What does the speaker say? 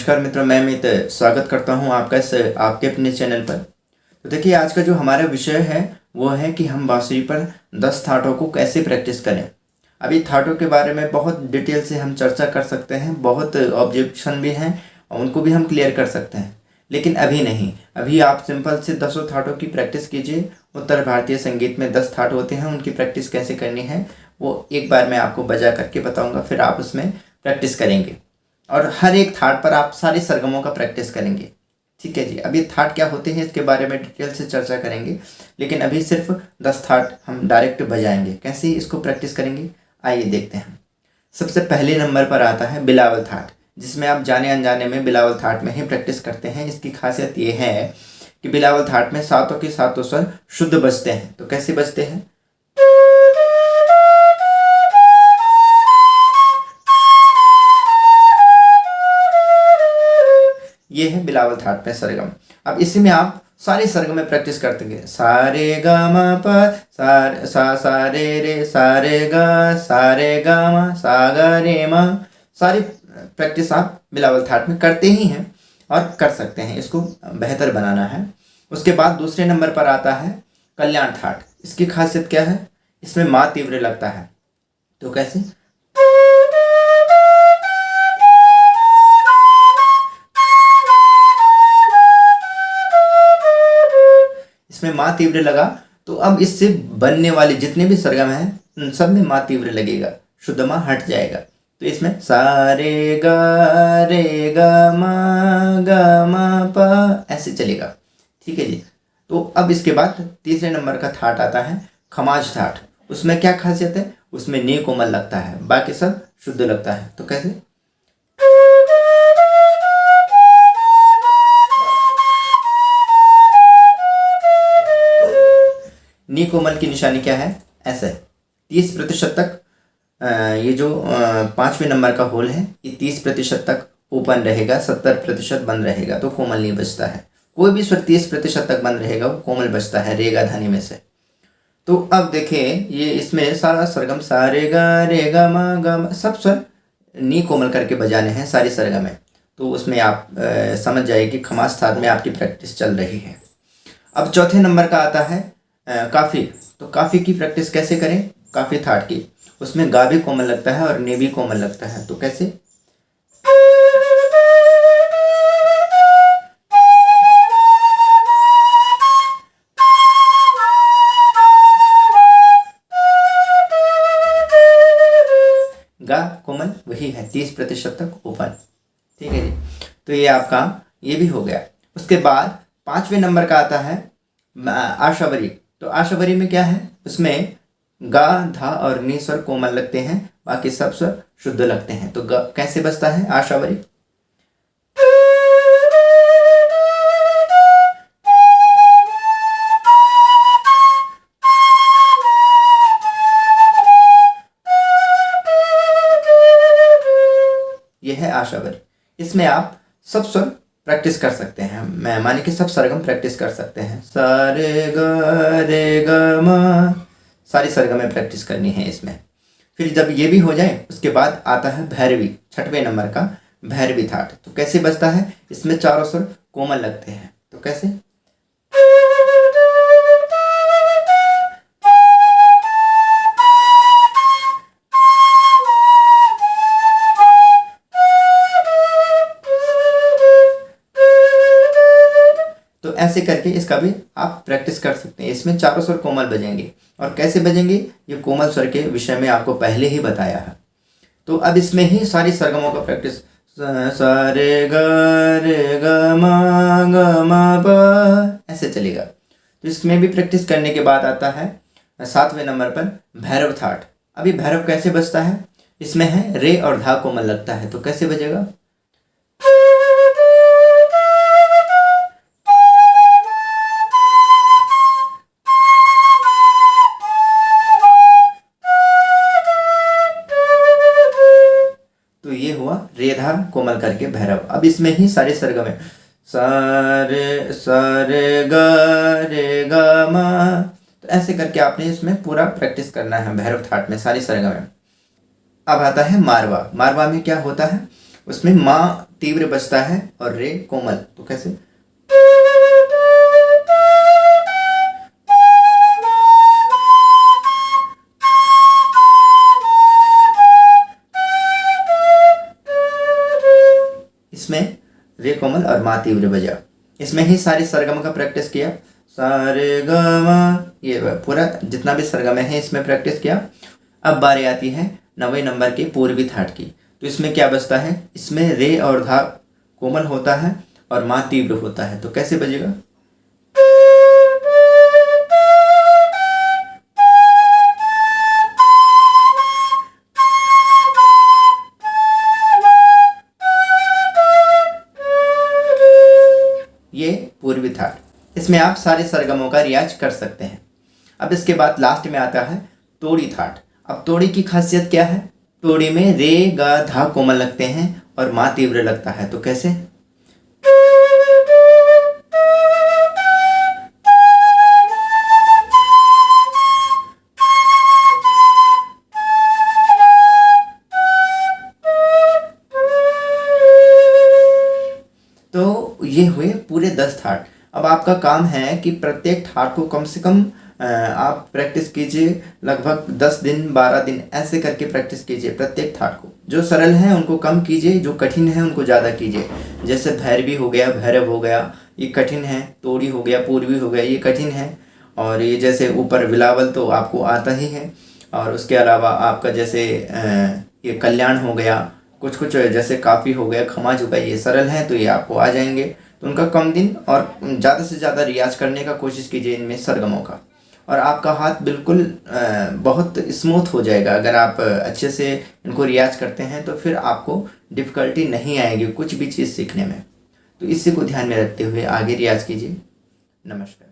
नमस्कार मित्रों, मैं अमित स्वागत करता हूं आपका इस आपके अपने चैनल पर। तो देखिए, आज का जो हमारा विषय है वो है कि हम बांसुरी पर 10 थाटों को कैसे प्रैक्टिस करें। अभी थाटों के बारे में बहुत डिटेल से हम चर्चा कर सकते हैं, बहुत ऑब्जेक्शन भी हैं और उनको भी हम क्लियर कर सकते हैं, लेकिन अभी नहीं। अभी आप सिंपल से 10 थाटों की प्रैक्टिस कीजिए। उत्तर भारतीय संगीत में 10 थाट होते हैं, उनकी प्रैक्टिस कैसे करनी है वो एक बार मैं आपको बजा करके बताऊँगा, फिर आप उसमें प्रैक्टिस करेंगे और हर एक थाट पर आप सारे सरगमों का प्रैक्टिस करेंगे। ठीक है जी। अभी थाट क्या होते हैं इसके बारे में डिटेल से चर्चा करेंगे, लेकिन अभी सिर्फ 10 थाट हम डायरेक्ट बजाएंगे। कैसे इसको प्रैक्टिस करेंगे आइए देखते हैं। सबसे पहले नंबर पर आता है बिलावल थाट, जिसमें आप जाने अनजाने में बिलावल थाट में ही प्रैक्टिस करते हैं। इसकी खासियत ये है कि बिलावल थाट में सातों के सातों स्वर शुद्ध बजते हैं। तो कैसे बजते हैं? ये है बिलावल थाट में सरगम। अब इसी में आप सारे सरगम में प्रैक्टिस करते हैं। सारे गा मा पा सा रे रे, सारे गा मा सा गा रे मा। सारी प्रैक्टिस आप बिलावल थाट में करते ही हैं और कर सकते हैं। इसको बेहतर बनाना है। उसके बाद दूसरे नंबर पर आता है कल्याण थाट। इसकी खासियत क्या है? इसमें मा तीव्र लगता है। तो कैसे? इसमें मा तीव्र लगा तो अब इससे बनने वाले जितने भी सरगम हैं उन सब में मा तीव्र लगेगा, शुद्ध मा हट जाएगा। तो इसमें सा रे गा मा पा ऐसे चलेगा। ठीक है जी। तो अब इसके बाद तीसरे नंबर का थाट आता है खमाज थाट। उसमें क्या खासियत है? उसमें नी कोमल लगता है, बाकी सब शुद्ध लगता है। तो कैसे? नी कोमल की निशानी क्या है? ऐसा है 30% तक। ये जो 5वें नंबर का होल है ये 30% तक ओपन रहेगा, 70% बंद रहेगा, तो कोमल नहीं बजता है। कोई भी स्वर 30% तक बंद रहेगा वो कोमल बजता है रेगा धनी में से। तो अब देखिए, ये इसमें सारा सरगम सा रे गा मा सब स्वर नी कोमल करके बजाने हैं सारी सरगम में। तो उसमें आप समझ जाइए कि खमास थाट में आपकी प्रैक्टिस चल रही है। अब चौथे नंबर का आता है काफ़ी। तो काफ़ी की प्रैक्टिस कैसे करें? काफ़ी थाट की, उसमें गा भी कोमल लगता है और ने भी कोमल लगता है। तो कैसे? गा कोमल वही है, 30% तक ओपन। ठीक है जी। तो ये आपका ये भी हो गया। उसके बाद 5वें नंबर का आता है आशावरी। तो आशावरी में क्या है? उसमें गा धा और नी स्वर कोमल लगते हैं, बाकी सब स्वर शुद्ध लगते हैं। तो कैसे बजता है आशावरी? यह है आशावरी। इसमें आप सब स्वर प्रैक्टिस कर सकते हैं। मैं माने कि सब सरगम प्रैक्टिस कर सकते हैं। सा रे गा मा सारी सरगम में प्रैक्टिस करनी है इसमें। फिर जब ये भी हो जाए उसके बाद आता है भैरवी, 6वें नंबर का भैरवी थाट। तो कैसे बजता है? इसमें चारों स्वर कोमल लगते हैं। तो कैसे? तो ऐसे करके इसका भी आप प्रैक्टिस कर सकते हैं। इसमें चारों स्वर कोमल बजेंगे। और कैसे बजेंगे ये कोमल स्वर के विषय में आपको पहले ही बताया है। तो अब इसमें ही सारी सरगमों का प्रैक्टिस सा रे गा मा पा ऐसे चलेगा। तो इसमें भी प्रैक्टिस करने के बाद आता है 7वें नंबर पर भैरव थाट। अभी भैरव कैसे बजता है? इसमें है रे और धा कोमल लगता है। तो कैसे बजेगा? तो ये हुआ रे धा कोमल करके भैरव। अब इसमें ही सारे सरगम है। सा रे गा मा। तो ऐसे करके आपने इसमें पूरा प्रैक्टिस करना है भैरव थाट में सारी सरगम में। अब आता है मारवा। मारवा में क्या होता है? उसमें माँ तीव्र बजता है और रे कोमल। तो कैसे? इसमें रे कोमल और मा तीव्र बजा। इसमें ही सारी सरगम का प्रैक्टिस किया, सारे ग मा, ये पूरा जितना भी सरगम है इसमें प्रैक्टिस किया। अब बारी आती है 9वें नंबर के पूर्वी थाट की। तो इसमें क्या बजता है? इसमें रे और धा कोमल होता है और मा तीव्र होता है। तो कैसे बजेगा? ये पूर्वी थाट। इसमें आप सारे सरगमों का रियाज कर सकते हैं। अब इसके बाद लास्ट में आता है तोड़ी थाट। अब तोड़ी की खासियत क्या है? तोड़ी में रे गा धा कोमल लगते हैं और मा तीव्र लगता है। तो कैसे? तो ये हुए पूरे 10 थाट। अब आपका काम है कि प्रत्येक थाट को कम से कम आप प्रैक्टिस कीजिए, लगभग 10 दिन 12 दिन ऐसे करके प्रैक्टिस कीजिए प्रत्येक थाट को। जो सरल हैं उनको कम कीजिए, जो कठिन है उनको ज़्यादा कीजिए। जैसे भैरवी हो गया, भैरव हो गया, ये कठिन है। तोड़ी हो गया, पूर्वी हो गया, ये कठिन है। और ये जैसे ऊपर बिलावल तो आपको आता ही है। और उसके अलावा आपका जैसे ये कल्याण हो गया, कुछ कुछ जैसे काफ़ी हो गया, खमाज हो गया, ये सरल हैं तो ये आपको आ जाएंगे। तो उनका कम दिन और ज़्यादा से ज़्यादा रियाज करने का कोशिश कीजिए इनमें सरगमों का, और आपका हाथ बिल्कुल बहुत स्मूथ हो जाएगा। अगर आप अच्छे से इनको रियाज करते हैं तो फिर आपको डिफ़िकल्टी नहीं आएगी कुछ भी चीज़ सीखने में। तो इसी को ध्यान में रखते हुए आगे रियाज कीजिए। नमस्कार।